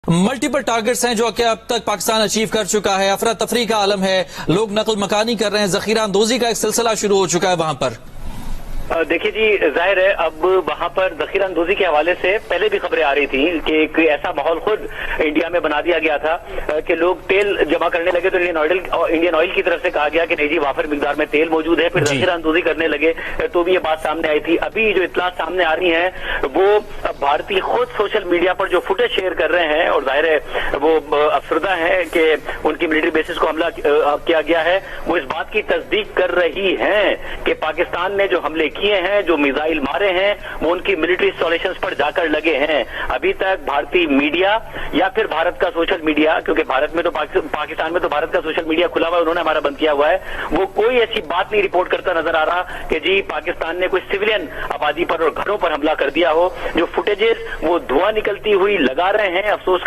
Multiple targets ہیں جو کہ اب تک پاکستان اچیو کر چکا ہے، افراتفری کا عالم ہے، لوگ نقل مکانی کر رہے ہیں، ذخیرہ اندوزی کا ایک سلسلہ شروع ہو چکا ہے وہاں پر۔ دیکھیے جی، ظاہر ہے اب وہاں پر ذخیرہ اندوزی کے حوالے سے پہلے بھی خبریں آ رہی تھیں کہ ایک ایسا ماحول خود انڈیا میں بنا دیا گیا تھا کہ لوگ تیل جمع کرنے لگے تو انڈین آئل کی طرف سے کہا گیا کہ نہیں جی وافر مقدار میں تیل موجود ہے، پھر ذخیرہ اندوزی کرنے لگے تو بھی یہ بات سامنے آئی تھی۔ ابھی جو اطلاعات سامنے آ رہی ہیں وہ بھارتی خود سوشل میڈیا پر جو فوٹیج شیئر کر رہے ہیں، اور ظاہر ہے وہ افسردہ ہیں کہ ان کی ملٹری بیسز کو حملہ کیا گیا ہے، وہ اس بات کی تصدیق کر رہی ہیں کہ پاکستان نے جو حملے کیے ہیں، جو میزائل مارے ہیں، وہ ان کی ملٹری انسٹالیشنز پر جا کر لگے ہیں۔ ابھی تک بھارتی میڈیا یا پھر بھارت کا سوشل میڈیا، کیونکہ بھارت میں تو پاکستان میں تو بھارت کا سوشل میڈیا کھلا ہوا ہے، انہوں نے ہمارا بند کیا ہوا ہے، وہ کوئی ایسی بات نہیں رپورٹ کرتا نظر آ رہا کہ جی پاکستان نے کوئی سویلین آبادی پر اور گھروں پر حملہ کر دیا ہو۔ جو فوٹیجز وہ دھواں نکلتی ہوئی لگا رہے ہیں، افسوس کا